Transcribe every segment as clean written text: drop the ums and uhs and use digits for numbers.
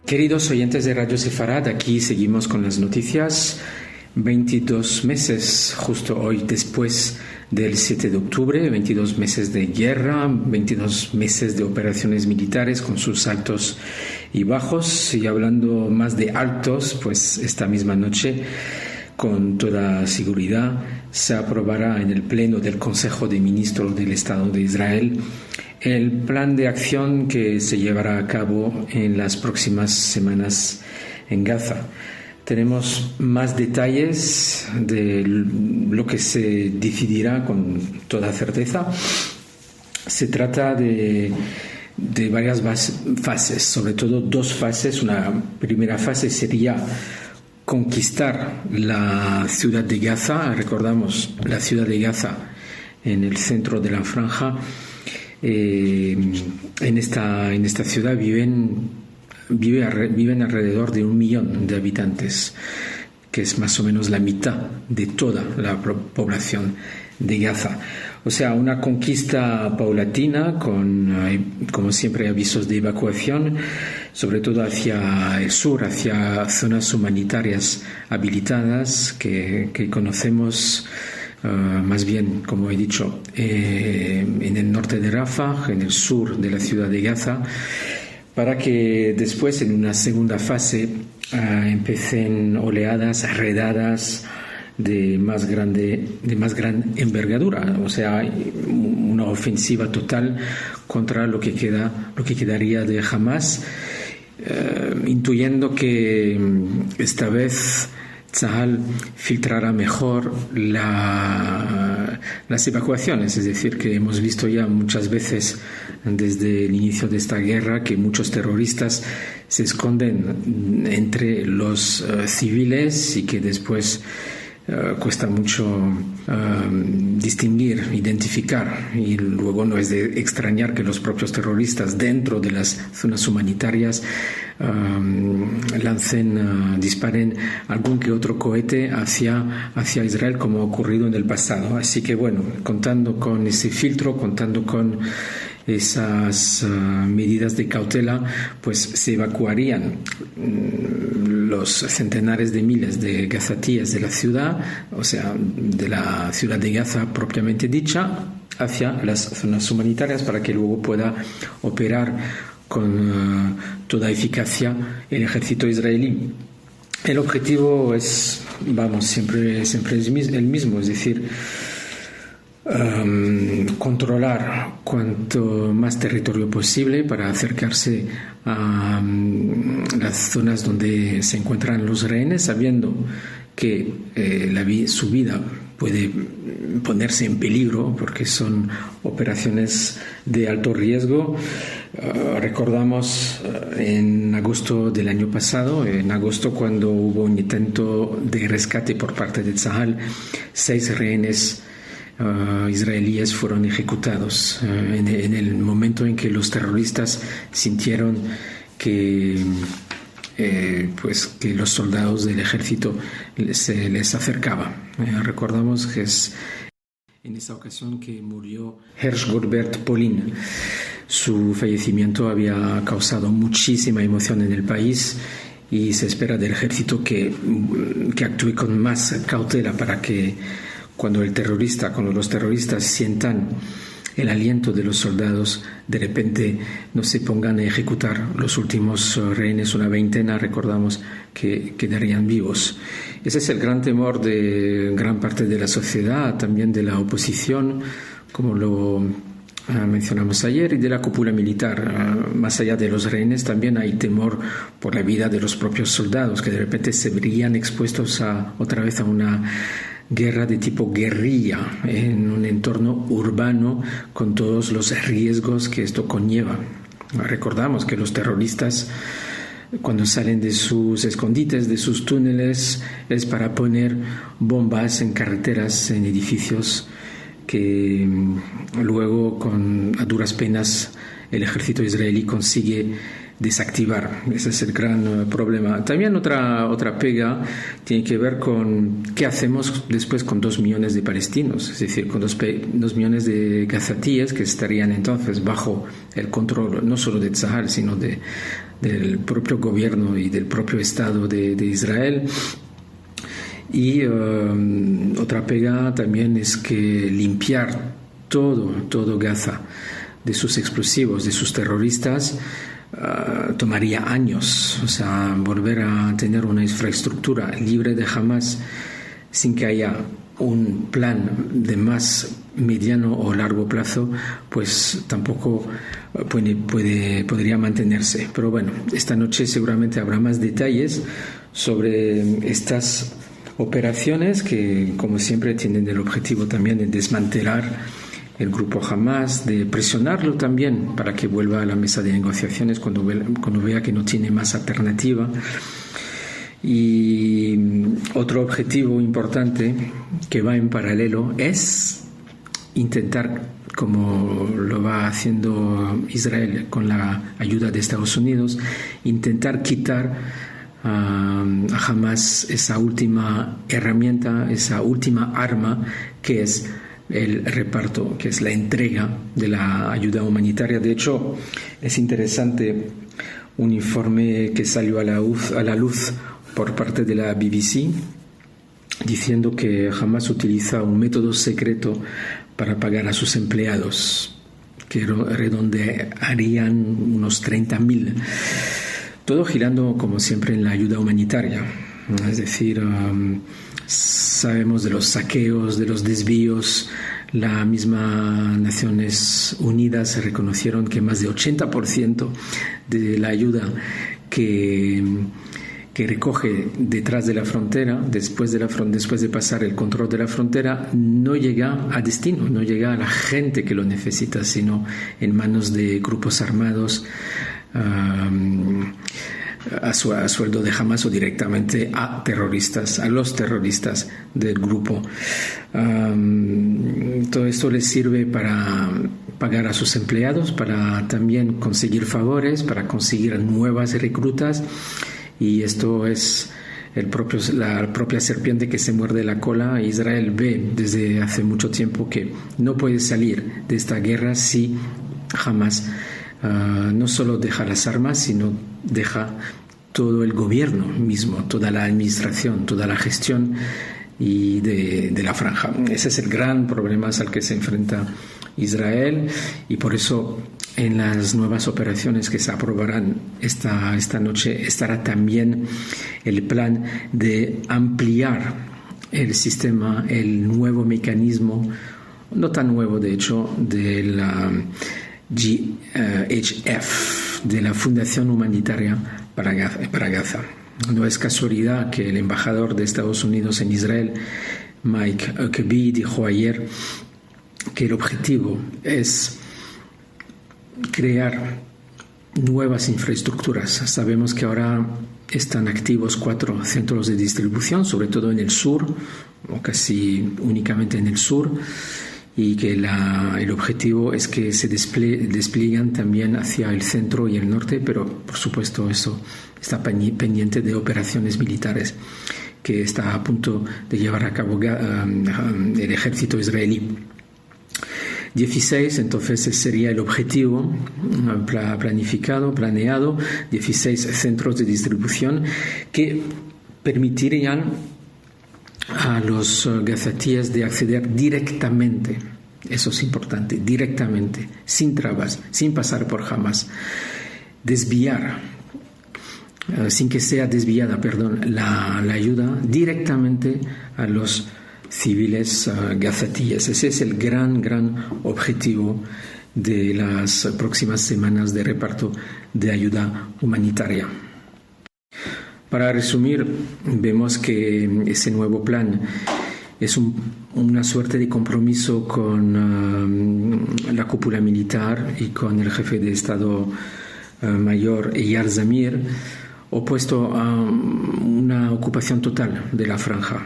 Queridos oyentes de Radio Sefarad, aquí seguimos con las noticias. 22 meses justo hoy después del 7 de octubre, 22 meses de guerra, 22 meses de operaciones militares con sus altos y bajos. Y hablando más de altos, pues esta misma noche, con toda seguridad, se aprobará en el Pleno del Consejo de Ministros del Estado de Israel el plan de acción que se llevará a cabo en las próximas semanas en Gaza. Tenemos más detalles de lo que se decidirá con toda certeza. Se trata de varias fases, sobre todo dos fases. Una primera fase sería conquistar la ciudad de Gaza. Recordamos, la ciudad de Gaza en el centro de la franja. En esta ciudad viven alrededor de 1 millón de habitantes, que es más o menos la mitad de toda la población de Gaza. O sea, una conquista paulatina con, como siempre, avisos de evacuación, sobre todo hacia el sur, hacia zonas humanitarias habilitadas que conocemos. Más bien, como he dicho, en el norte de Rafah, en el sur de la ciudad de Gaza, para que después, en una segunda fase, empiecen oleadas, redadas de más gran envergadura, o sea, una ofensiva total contra lo que quedaría de Hamas, intuyendo que esta vez Tzahal filtrará mejor las evacuaciones, es decir, que hemos visto ya muchas veces desde el inicio de esta guerra que muchos terroristas se esconden entre los civiles y que después cuesta mucho distinguir, identificar, y luego no es de extrañar que los propios terroristas dentro de las zonas humanitarias disparen algún que otro cohete hacia Israel, como ha ocurrido en el pasado. Así que bueno, contando con ese filtro, contando con esas medidas de cautela, pues se evacuarían los centenares de miles de gazatíes de la ciudad, o sea, de la ciudad de Gaza propiamente dicha, hacia las zonas humanitarias para que luego pueda operar con toda eficacia el ejército israelí. El objetivo es, siempre es el mismo, es decir, controlar cuanto más territorio posible para acercarse a las zonas donde se encuentran los rehenes, sabiendo que su vida puede ponerse en peligro porque son operaciones de alto riesgo. Recordamos en agosto del año pasado, cuando hubo un intento de rescate por parte de Tzahal, 6 rehenes israelíes fueron ejecutados en el momento en que los terroristas sintieron que los soldados del ejército se les acercaban. Recordamos que es en esa ocasión que murió Hersh Goldberg Polin. Su fallecimiento había causado muchísima emoción en el país y se espera del ejército que actúe con más cautela para que cuando los terroristas sientan el aliento de los soldados, de repente no se pongan a ejecutar los últimos rehenes, una veintena, recordamos, que quedarían vivos. Ese es el gran temor de gran parte de la sociedad, también de la oposición, como lo mencionamos ayer, y de la cúpula militar. Más allá de los rehenes, también hay temor por la vida de los propios soldados, que de repente se verían expuestos otra vez a una guerra de tipo guerrilla en un entorno urbano con todos los riesgos que esto conlleva. Recordamos que los terroristas, cuando salen de sus escondites, de sus túneles, es para poner bombas en carreteras, en edificios, que luego a duras penas el ejército israelí consigue desactivar. Ese es el gran problema. También otra pega tiene que ver con qué hacemos después con 2 millones de palestinos, es decir, con 2 millones de gazatíes que estarían entonces bajo el control no solo de Tzahal, sino del propio gobierno y del propio Estado de Israel. Y otra pega también es que limpiar todo Gaza de sus explosivos, de sus terroristas, tomaría años. O sea, volver a tener una infraestructura libre de Hamas sin que haya un plan de más mediano o largo plazo, pues tampoco podría mantenerse. Pero bueno, esta noche seguramente habrá más detalles sobre estas operaciones que, como siempre, tienen el objetivo también de desmantelar el grupo Hamas, de presionarlo también para que vuelva a la mesa de negociaciones cuando vea que no tiene más alternativa. Y otro objetivo importante que va en paralelo es intentar, como lo va haciendo Israel con la ayuda de Estados Unidos, intentar quitar a Hamas esa última herramienta, esa última arma que es el reparto, que es la entrega de la ayuda humanitaria. De hecho, es interesante un informe que salió a la luz por parte de la BBC diciendo que Hamas utiliza un método secreto para pagar a sus empleados, que redondearían unos 30.000. Todo girando, como siempre, en la ayuda humanitaria. Es decir, sabemos de los saqueos, de los desvíos. La misma Naciones Unidas reconocieron que más de 80% de la ayuda que recoge detrás de la frontera, después de pasar el control de la frontera, no llega a destino, no llega a la gente que lo necesita, sino en manos de grupos armados, a sueldo de Hamas o directamente a los terroristas del grupo. Todo esto les sirve para pagar a sus empleados, para también conseguir favores, para conseguir nuevas reclutas, y esto es la propia serpiente que se muerde la cola. Israel ve desde hace mucho tiempo que no puede salir de esta guerra si Hamas no solo deja las armas, sino deja todo el gobierno mismo, toda la administración, toda la gestión y de la franja. Ese es el gran problema al que se enfrenta Israel, y por eso en las nuevas operaciones que se aprobarán esta noche estará también el plan de ampliar el sistema, el nuevo mecanismo, no tan nuevo de hecho, de la GHF, de la Fundación Humanitaria para Gaza. No es casualidad que el embajador de Estados Unidos en Israel, Mike Huckabee, dijo ayer que el objetivo es crear nuevas infraestructuras. Sabemos que ahora están activos 4 centros de distribución, sobre todo en el sur, o casi únicamente en el sur, y que el objetivo es que se despliegan también hacia el centro y el norte, pero por supuesto eso está pendiente de operaciones militares que está a punto de llevar a cabo el ejército israelí. 16, entonces sería el objetivo planeado, 16 centros de distribución que permitirían a los gazatíes de acceder directamente, eso es importante, directamente, sin trabas, sin pasar por Hamas, sin que sea desviada, la ayuda directamente a los civiles gazatíes. Ese es el gran objetivo de las próximas semanas de reparto de ayuda humanitaria. Para resumir, vemos que ese nuevo plan es una suerte de compromiso con la cúpula militar y con el jefe de Estado Mayor Eyal Zamir, opuesto a una ocupación total de la franja.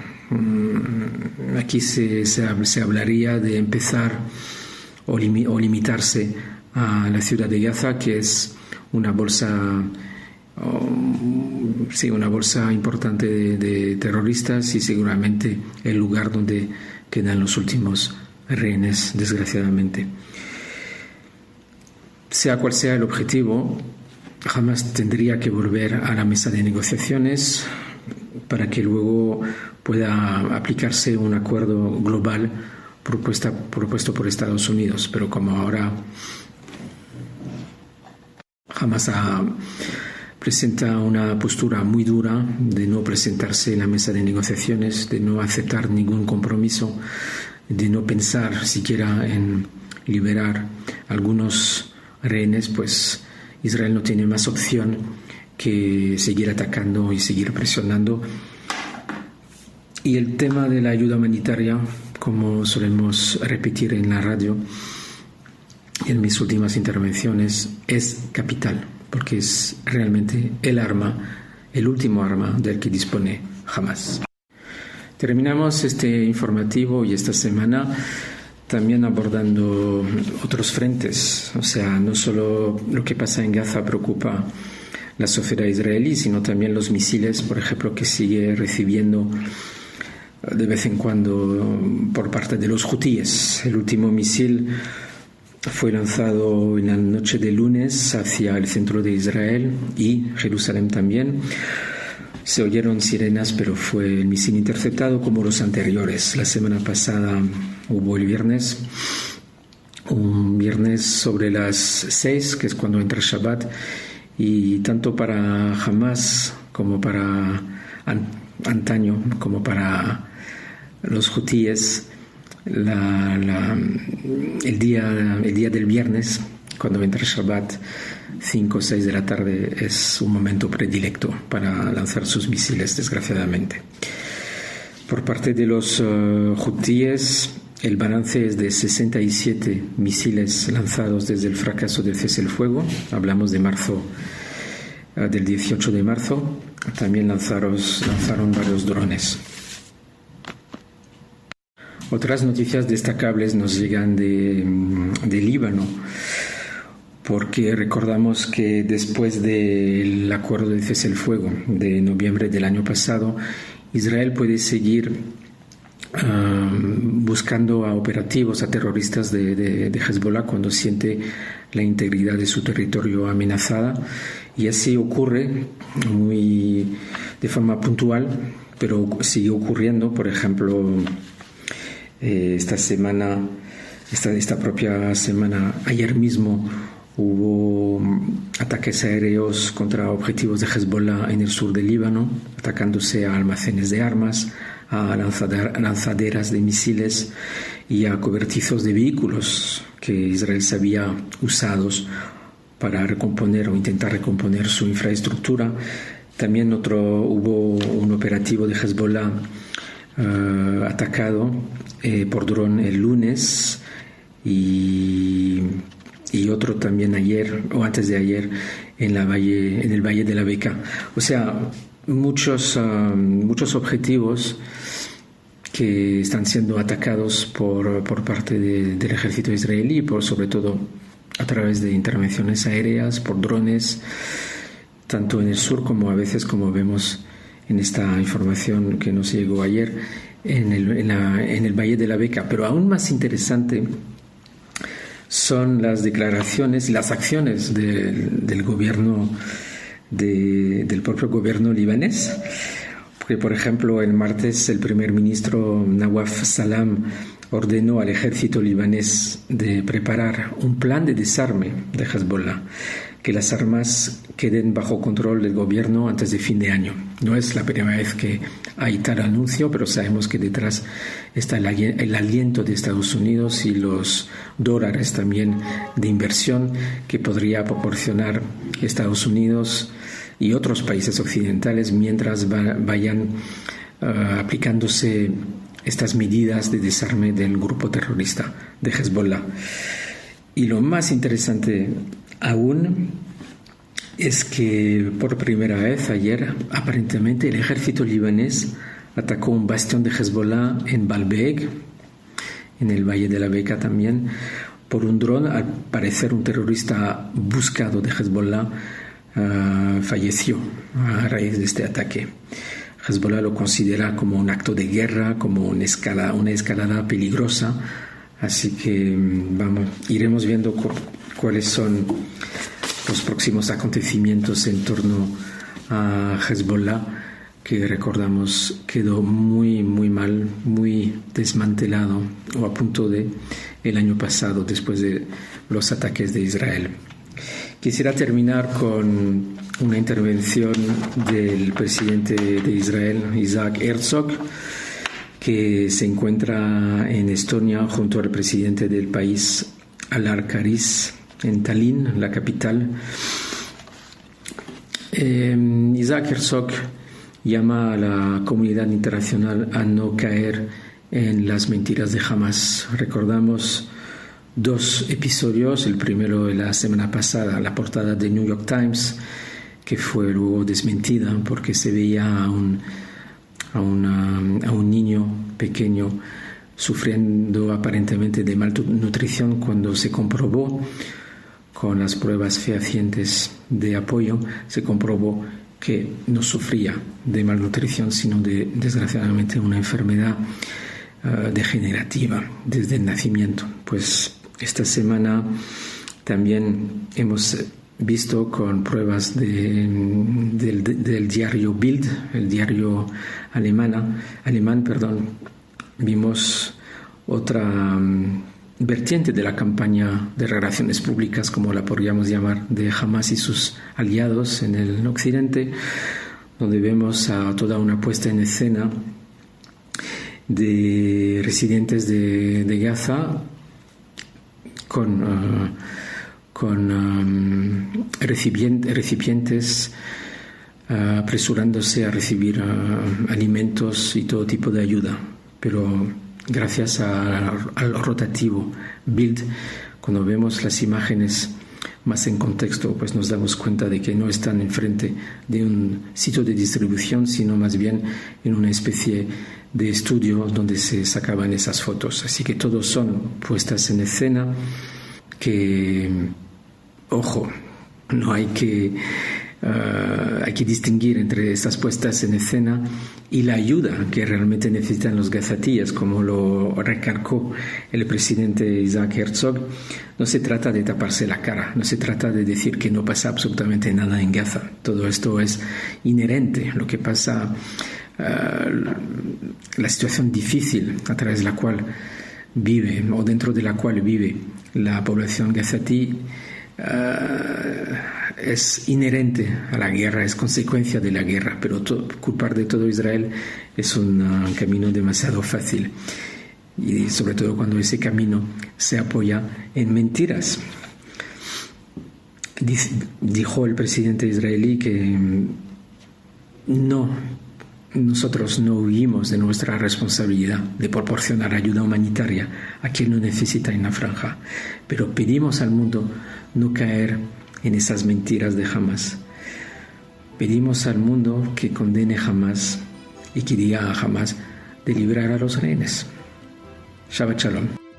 Aquí se hablaría de empezar o limitarse a la ciudad de Gaza, que es una bolsa importante de terroristas y seguramente el lugar donde quedan los últimos rehenes, desgraciadamente. Sea cual sea el objetivo, Hamás tendría que volver a la mesa de negociaciones para que luego pueda aplicarse un acuerdo global propuesto por Estados Unidos. Pero como ahora Hamás presenta una postura muy dura de no presentarse en la mesa de negociaciones, de no aceptar ningún compromiso, de no pensar siquiera en liberar algunos rehenes, pues Israel no tiene más opción que seguir atacando y seguir presionando. Y el tema de la ayuda humanitaria, como solemos repetir en la radio, en mis últimas intervenciones, es capital, porque es realmente el último arma del que dispone Hamás. Terminamos este informativo y esta semana también abordando otros frentes. O sea, no solo lo que pasa en Gaza preocupa la sociedad israelí, sino también los misiles, por ejemplo, que sigue recibiendo de vez en cuando por parte de los hutíes. El último misil fue lanzado en la noche de lunes hacia el centro de Israel y Jerusalén también. Se oyeron sirenas, pero fue el misil interceptado como los anteriores. La semana pasada hubo el viernes, un viernes sobre las 6, que es cuando entra Shabbat, y tanto para Hamás como para antaño, como para los hutíes, el día del viernes, cuando entra Shabbat, 5 o 6 de la tarde, es un momento predilecto para lanzar sus misiles, desgraciadamente. Por parte de los hutíes, el balance es de 67 misiles lanzados desde el fracaso del cese el fuego. Hablamos de marzo, del 18 de marzo. También lanzaron varios drones. Otras noticias destacables nos llegan de Líbano, porque recordamos que después del acuerdo de cese el fuego de noviembre del año pasado, Israel puede seguir buscando a operativos, a terroristas de Hezbollah cuando siente la integridad de su territorio amenazada, y así ocurre de forma puntual, pero sigue ocurriendo. Por ejemplo, esta propia semana, ayer mismo, hubo ataques aéreos contra objetivos de Hezbollah en el sur del Líbano, atacándose a almacenes de armas, a lanzaderas de misiles y a cobertizos de vehículos que Israel sabía usados para recomponer o intentar recomponer su infraestructura. También hubo un operativo de Hezbollah atacado por dron el lunes y otro también ayer o antes de ayer en el Valle de la Beca. O sea, muchos objetivos que están siendo atacados por parte del ejército israelí, sobre todo a través de intervenciones aéreas, por drones, tanto en el sur como a veces, como vemos en esta información que nos llegó ayer, en el Valle de la Beca. Pero aún más interesante son las declaraciones y las acciones del gobierno, del propio gobierno libanés. Porque, por ejemplo, el martes el primer ministro Nawaf Salam ordenó al ejército libanés de preparar un plan de desarme de Hezbollah, que las armas queden bajo control del gobierno antes de fin de año. No es la primera vez que hay tal anuncio, pero sabemos que detrás está el aliento de Estados Unidos y los dólares también de inversión que podría proporcionar Estados Unidos y otros países occidentales mientras vayan aplicándose estas medidas de desarme del grupo terrorista de Hezbollah. Y lo más interesante aún es que por primera vez ayer, aparentemente, el ejército libanés atacó un bastión de Hezbollah en Baalbek, en el Valle de la Beca también, por un dron. Al parecer un terrorista buscado de Hezbollah falleció a raíz de este ataque. Hezbollah lo considera como un acto de guerra, como una escalada peligrosa, así que iremos viendo cuáles son los próximos acontecimientos en torno a Hezbollah, que recordamos quedó muy mal, muy desmantelado o a punto de el año pasado después de los ataques de Israel. Quisiera terminar con una intervención del presidente de Israel, Isaac Herzog, que se encuentra en Estonia junto al presidente del país, Alar Karis, en Tallinn, la capital. Isaac Herzog llama a la comunidad internacional a no caer en las mentiras de Hamas. Recordamos dos episodios, el primero de la semana pasada, la portada de New York Times, que fue luego desmentida porque se veía a un niño pequeño sufriendo aparentemente de malnutrición, cuando se comprobó con las pruebas fehacientes de apoyo, se comprobó que no sufría de malnutrición, sino de, desgraciadamente, una enfermedad degenerativa desde el nacimiento. Pues esta semana también hemos visto con pruebas del diario Bild, el diario alemán, vimos otra vertiente de la campaña de relaciones públicas, como la podríamos llamar, de Hamas y sus aliados en el occidente, donde vemos a toda una puesta en escena de residentes de Gaza con recipientes apresurándose a recibir alimentos y todo tipo de ayuda. Pero gracias al rotativo Bild, cuando vemos las imágenes más en contexto, pues nos damos cuenta de que no están enfrente de un sitio de distribución, sino más bien en una especie de estudio donde se sacaban esas fotos. Así que todos son puestas en escena que, ojo, no hay que distinguir entre estas puestas en escena y la ayuda que realmente necesitan los gazatíes, como lo recalcó el presidente Isaac Herzog. No se trata de taparse la cara, no se trata de decir que no pasa absolutamente nada en Gaza. Todo esto es inherente. Lo que pasa, la situación difícil a través de la cual vive o dentro de la cual vive la población gazatí, es inherente a la guerra, es consecuencia de la guerra, pero culpar de todo Israel es un camino demasiado fácil, y sobre todo cuando ese camino se apoya en mentiras. Dijo el presidente israelí que nosotros no huimos de nuestra responsabilidad de proporcionar ayuda humanitaria a quien lo necesita en la franja, pero pedimos al mundo no caer en esas mentiras de Hamas. Pedimos al mundo que condene Hamas y que diga a Hamas de liberar a los rehenes. Shabbat Shalom.